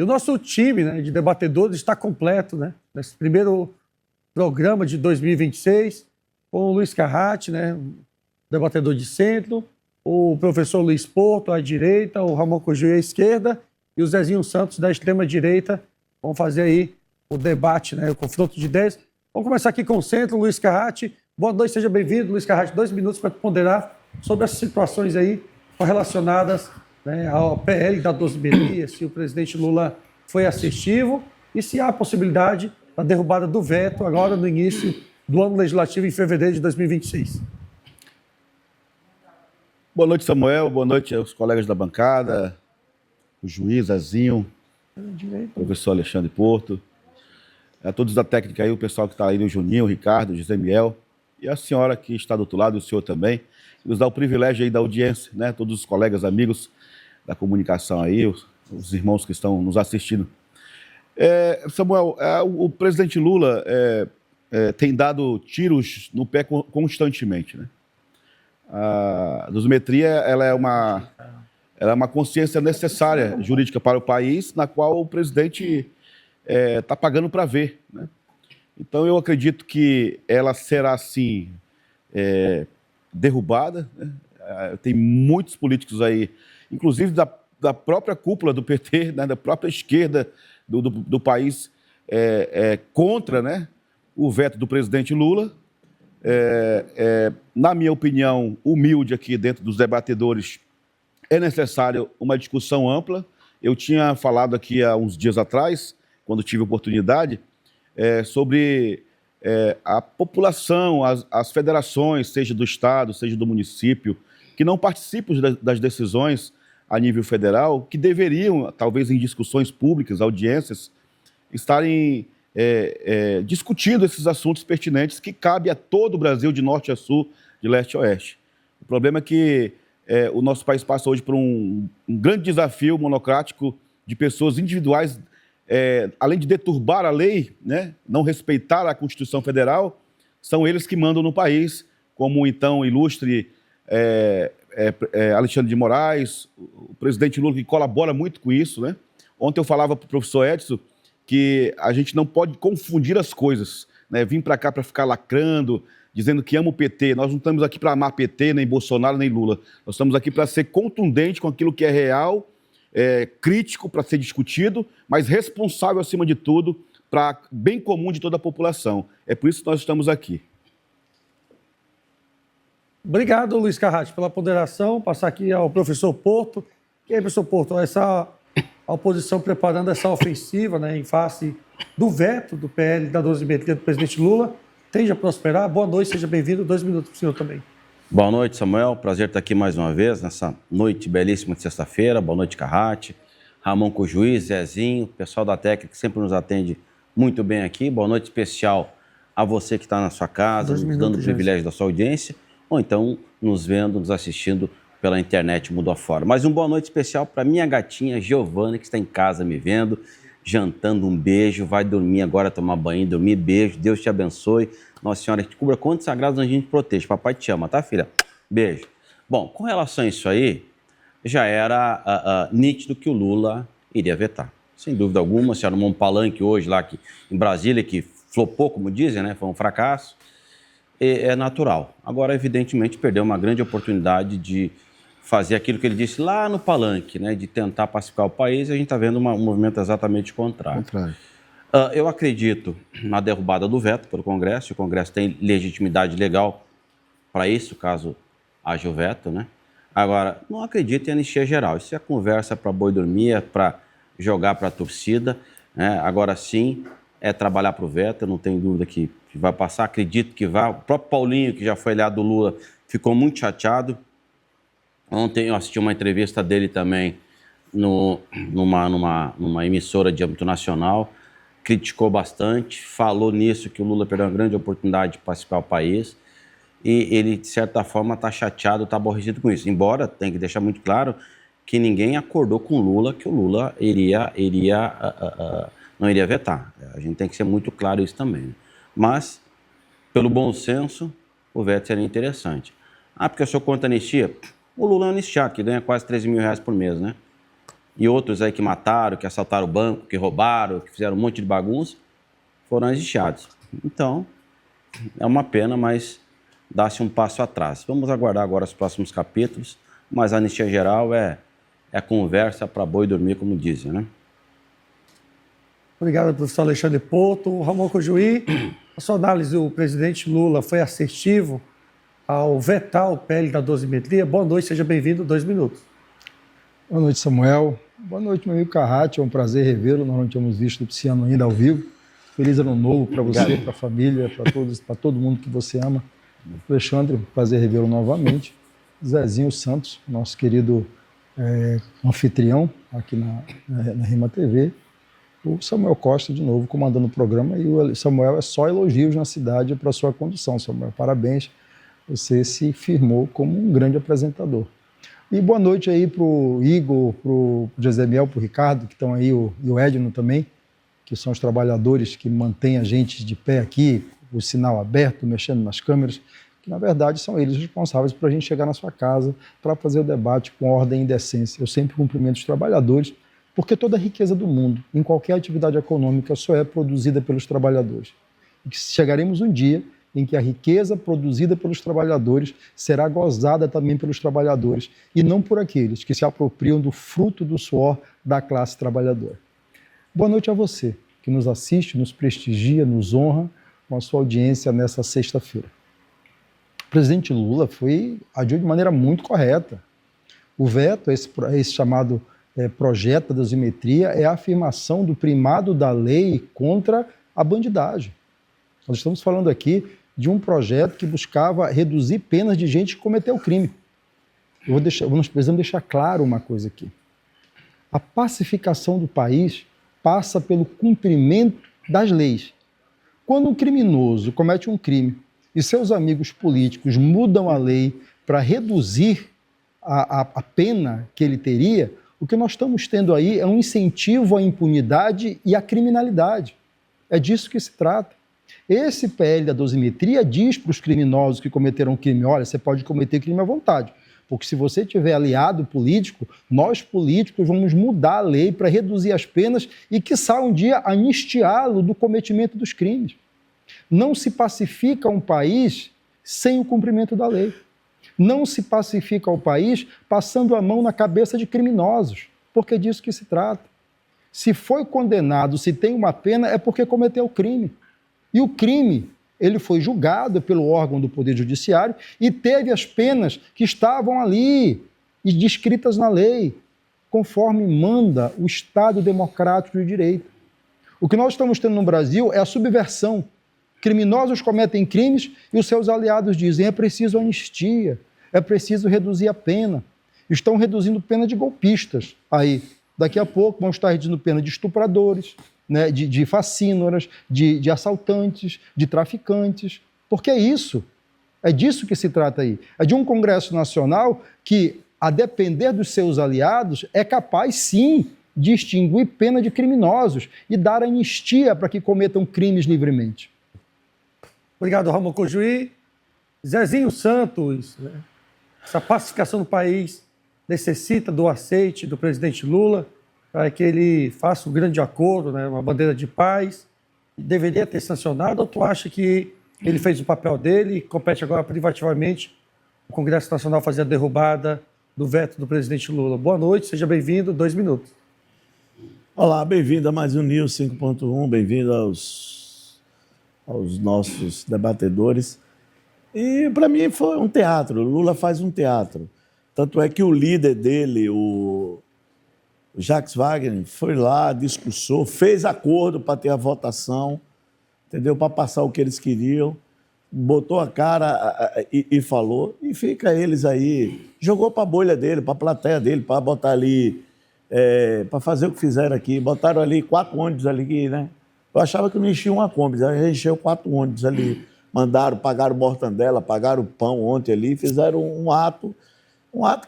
E o nosso time, né, de debatedores está completo, né? Nesse primeiro programa de 2026, com o Luiz Carrati, né, debatedor de centro, o professor Luiz Porto, à direita, o Ramon Cojuí à esquerda e o Zezinho Santos, da extrema-direita. Vamos fazer aí o debate, né, o confronto de ideias. Vamos começar aqui com o centro, Luiz Carrati. Boa noite, seja bem-vindo, Luiz Carrati. 2 minutos para ponderar sobre essas situações aí relacionadas, né, ao PL da dosimetria, se o presidente Lula foi assertivo e se há a possibilidade da derrubada do veto agora no início do ano legislativo em fevereiro de 2026. Boa noite, Samuel. Boa noite aos colegas da bancada, o juiz, Azinho, o professor Alexandre Porto, a todos da técnica aí, o pessoal que está aí, o Juninho, o Ricardo, o José Miel, e a senhora que está do outro lado, o senhor também, que nos dá o privilégio aí da audiência, né? Todos os colegas, amigos da comunicação aí, os irmãos que estão nos assistindo. Samuel, o presidente Lula tem dado tiros no pé constantemente, né? A dosimetria ela é uma consciência necessária jurídica para o país, na qual o presidente está pagando para ver, né? Então, eu acredito que ela será, sim, derrubada, né? Tem muitos políticos aí, inclusive da própria cúpula do PT, né, da própria esquerda do país, contra, né, o veto do presidente Lula. Na minha opinião, humilde aqui dentro dos debatedores, é necessário uma discussão ampla. Eu tinha falado aqui há uns dias atrás, quando tive oportunidade, sobre a população, as federações, seja do Estado, seja do município, que não participam das decisões a nível federal, que deveriam, talvez em discussões públicas, audiências, estarem discutindo esses assuntos pertinentes que cabe a todo o Brasil, de norte a sul, de leste a oeste. O problema é que o nosso país passa hoje por um grande desafio monocrático de pessoas individuais, além de deturbar a lei, né, não respeitar a Constituição Federal, são eles que mandam no país, como então o ilustre Alexandre de Moraes, o presidente Lula, que colabora muito com isso, né? Ontem eu falava para o professor Edson que a gente não pode confundir as coisas, né? Vim para cá para ficar lacrando, dizendo que ama o PT. Nós não estamos aqui para amar PT, nem Bolsonaro, nem Lula. Nós estamos aqui para ser contundente com aquilo que é real, crítico para ser discutido, mas responsável, acima de tudo, para bem comum de toda a população. É por isso que nós estamos aqui. Obrigado, Luiz Carrati, pela ponderação. Passar aqui ao professor Porto. E aí, professor Porto, a oposição preparando essa ofensiva, né, em face do veto do PL da dosimetria do presidente Lula, tende a prosperar. Boa noite, seja bem-vindo. 2 minutos para o senhor também. Boa noite, Samuel. Prazer estar aqui mais uma vez, nessa noite belíssima de sexta-feira. Boa noite, Carrati, Ramon Cojuí, Zezinho, pessoal da técnica que sempre nos atende muito bem aqui. Boa noite especial a você que está na sua casa, nos dando o privilégio da sua audiência, ou então nos vendo, nos assistindo pela internet mundo afora. Mas boa noite especial para minha gatinha Giovana, que está em casa me vendo, jantando. Um beijo, vai dormir agora, tomar banho, dormir. Beijo, Deus te abençoe. Nossa Senhora que te cubra, contos sagrados a gente protege. Papai te ama, tá, filha? Beijo. Bom, com relação a isso aí, já era nítido que o Lula iria vetar. Sem dúvida alguma, se armou um palanque hoje lá em Brasília, que flopou, como dizem, né? Foi um fracasso. É natural. Agora, evidentemente, perdeu uma grande oportunidade de fazer aquilo que ele disse lá no palanque, né? De tentar pacificar o país, e a gente está vendo um movimento exatamente contrário. Eu acredito na derrubada do veto pelo Congresso. O Congresso tem legitimidade legal para isso, caso haja o veto, né? Agora, não acredito em anistia geral. Isso é conversa para boi dormir, é para jogar para a torcida, né? Agora sim, é trabalhar para o veto. Eu não tenho dúvida que vai passar. Acredito que vai. O próprio Paulinho, que já foi aliado do Lula, ficou muito chateado. Ontem eu assisti uma entrevista dele também numa emissora de âmbito nacional. Criticou bastante, falou nisso, que o Lula perdeu uma grande oportunidade de pacificar o país, e ele, de certa forma, está chateado, está aborrecido com isso. Embora, tem que deixar muito claro que ninguém acordou com o Lula que o Lula não iria vetar. A gente tem que ser muito claro isso também, né? Mas, pelo bom senso, o veto seria interessante. Porque eu sou contra a anistia? O Lula é um anistiado, que ganha quase 13 mil reais por mês, né? e outros aí que mataram, que assaltaram o banco, que roubaram, que fizeram um monte de bagunça, foram anistiados. Então, é uma pena, mas dá-se um passo atrás. Vamos aguardar agora os próximos capítulos, mas a anistia geral é conversa para boi dormir, como dizem, né? Obrigado, professor Alexandre Porto. Ramon Cojuí, a sua análise, o presidente Lula foi assertivo ao vetar o PL da dosimetria? Boa noite, seja bem-vindo, 2 minutos. Boa noite, Samuel. Boa noite, meu amigo Carrati. É um prazer revê-lo. Nós não tínhamos visto esse ano ainda ao vivo. Feliz ano novo para você, para a família, para todo mundo que você ama. Alexandre, prazer revê-lo novamente. Zezinho Santos, nosso querido anfitrião aqui na Rima TV. O Samuel Costa, de novo, comandando o programa. E o Samuel é só elogios na cidade para a sua condução, Samuel. Parabéns. Você se firmou como um grande apresentador. E boa noite aí para o Igor, para o Jezemiel, para o Ricardo, que estão aí, e o Edno também, que são os trabalhadores que mantêm a gente de pé aqui, o sinal aberto, mexendo nas câmeras, que na verdade são eles responsáveis para a gente chegar na sua casa para fazer o debate com ordem e decência. Eu sempre cumprimento os trabalhadores, porque toda a riqueza do mundo, em qualquer atividade econômica, só é produzida pelos trabalhadores. E que chegaremos um dia em que a riqueza produzida pelos trabalhadores será gozada também pelos trabalhadores, e não por aqueles que se apropriam do fruto do suor da classe trabalhadora. Boa noite a você, que nos assiste, nos prestigia, nos honra com a sua audiência nessa sexta-feira. O presidente Lula agiu de maneira muito correta. O veto, esse chamado projeto da dosimetria, é a afirmação do primado da lei contra a bandidagem. Nós estamos falando aqui de um projeto que buscava reduzir penas de gente que cometeu crime. Nós precisamos deixar claro uma coisa aqui. A pacificação do país passa pelo cumprimento das leis. Quando um criminoso comete um crime e seus amigos políticos mudam a lei para reduzir a pena que ele teria, o que nós estamos tendo aí é um incentivo à impunidade e à criminalidade. É disso que se trata. Esse PL da dosimetria diz para os criminosos que cometeram crime: olha, você pode cometer crime à vontade, porque se você tiver aliado político, nós políticos vamos mudar a lei para reduzir as penas e, quiçá, um dia anistiá-lo do cometimento dos crimes. Não se pacifica um país sem o cumprimento da lei. Não se pacifica o país passando a mão na cabeça de criminosos, porque é disso que se trata. Se foi condenado, se tem uma pena, é porque cometeu crime. E o crime, ele foi julgado pelo órgão do Poder Judiciário e teve as penas que estavam ali e descritas na lei, conforme manda o Estado democrático de direito. O que nós estamos tendo no Brasil é a subversão. Criminosos cometem crimes e os seus aliados dizem: é preciso anistia, é preciso reduzir a pena. Estão reduzindo pena de golpistas. Aí, daqui a pouco, vão estar reduzindo pena de estupradores, né, de facínoras, de assaltantes, de traficantes. Porque é isso. É disso que se trata aí. É de um Congresso Nacional que, a depender dos seus aliados, é capaz, sim, de extinguir pena de criminosos e dar anistia para que cometam crimes livremente. Obrigado, Ramon Cojuí. Zezinho Santos, né? Essa pacificação do país necessita do aceite do presidente Lula para que ele faça um grande acordo, né? Uma bandeira de paz. Deveria ter sancionado, ou tu acha que ele fez o papel dele e compete agora privativamente o Congresso Nacional fazer a derrubada do veto do presidente Lula? Boa noite, seja bem-vindo, 2 minutos. Olá, bem-vindo a mais um News 5.1, bem-vindo aos nossos debatedores. E para mim foi um teatro, o Lula faz um teatro. Tanto é que o líder dele, o Jacques Wagner, foi lá, discursou, fez acordo para ter a votação, entendeu? Para passar o que eles queriam, botou a cara e falou, e fica eles aí, jogou para a bolha dele, para a plateia dele, para botar ali, para fazer o que fizeram aqui. Botaram ali 4 ônibus ali, né? Eu achava que não enchia uma Kombi, encheu 4 ônibus ali. Mandaram, pagaram mortandela, pagaram pão ontem ali, fizeram um ato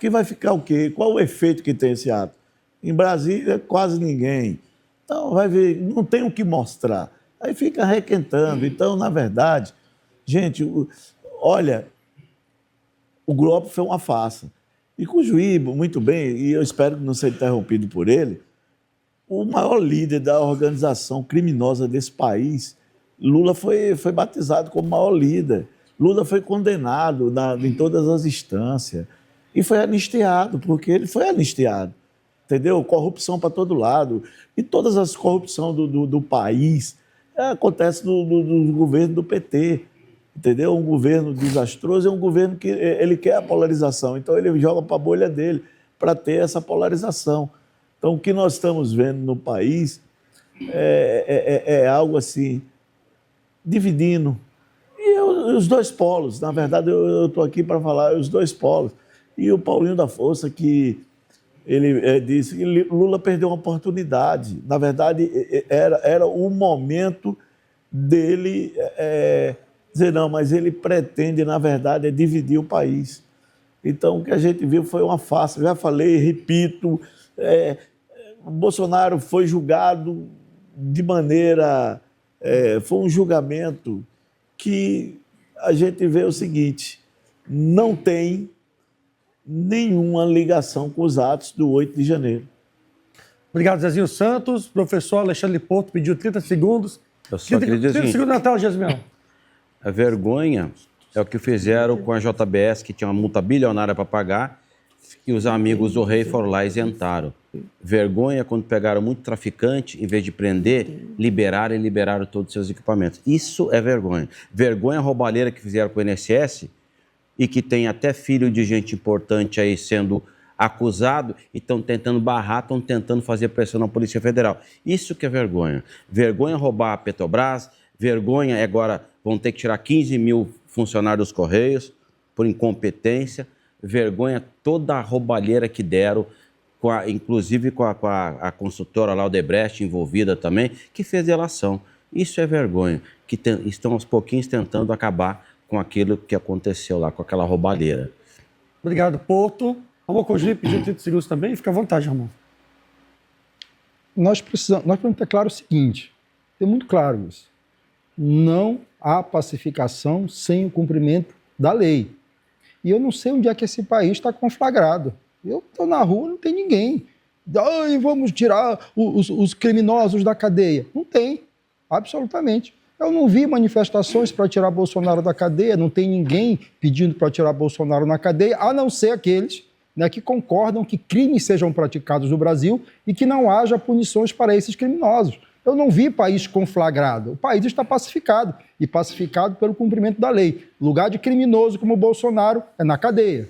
que vai ficar o quê? Qual o efeito que tem esse ato? Em Brasília, quase ninguém. Então, vai ver, não tem o que mostrar. Aí fica requentando. Então, na verdade, gente, olha, o golpe foi uma farsa. E com o juiz, muito bem, e eu espero não ser interrompido por ele, o maior líder da organização criminosa desse país, Lula foi batizado como maior líder. Lula foi condenado em todas as instâncias e foi anistiado, porque ele foi anistiado, entendeu? Corrupção para todo lado. E todas as corrupções do país acontecem no governo do PT, entendeu? Um governo desastroso é um governo que ele quer a polarização, então ele joga para a bolha dele para ter essa polarização. Então, o que nós estamos vendo no país é algo assim, dividindo. E os dois polos, na verdade, eu estou aqui para falar os dois polos. E o Paulinho da Força, que ele disse que Lula perdeu uma oportunidade. Na verdade, era o momento dele dizer, não, mas ele pretende, na verdade, dividir o país. Então, o que a gente viu foi uma farsa. Já falei, repito, o Bolsonaro foi julgado de maneira... foi um julgamento que a gente vê o seguinte, não tem nenhuma ligação com os atos do 8 de janeiro. Obrigado, Zezinho Santos. Professor Alexandre Porto pediu 30 segundos. Eu só queria dizer 30 segundos na tela, Jasmine. A vergonha é o que fizeram com a JBS, que tinha uma multa bilionária para pagar, e os amigos do rei foram lá e isentaram. Vergonha quando pegaram muito traficante, em vez de prender, liberaram todos os seus equipamentos. Isso é vergonha. Vergonha a roubalheira que fizeram com o INSS e que tem até filho de gente importante aí sendo acusado e estão tentando barrar, estão tentando fazer pressão na Polícia Federal. Isso que é vergonha. Vergonha roubar a Petrobras, vergonha agora vão ter que tirar 15 mil funcionários dos Correios por incompetência, vergonha toda a roubalheira que deram, inclusive com a consultora lá, o Odebrecht, envolvida também, que fez delação. Isso é vergonha, que estão aos pouquinhos tentando acabar com aquilo que aconteceu lá, com aquela roubalheira. Obrigado, Porto. Ramon Cogi pediu 30 segundos também. Fica à vontade, Ramon. Nós precisamos ter claro o seguinte, ter muito claro isso. Não há pacificação sem o cumprimento da lei. E eu não sei onde é que esse país está conflagrado. Eu estou na rua, não tem ninguém. Ai, vamos tirar os criminosos da cadeia. Não tem, absolutamente. Eu não vi manifestações para tirar Bolsonaro da cadeia, não tem ninguém pedindo para tirar Bolsonaro na cadeia, a não ser aqueles, né, que concordam que crimes sejam praticados no Brasil e que não haja punições para esses criminosos. Eu não vi país conflagrado. O país está pacificado, e pacificado pelo cumprimento da lei. Lugar de criminoso como o Bolsonaro é na cadeia.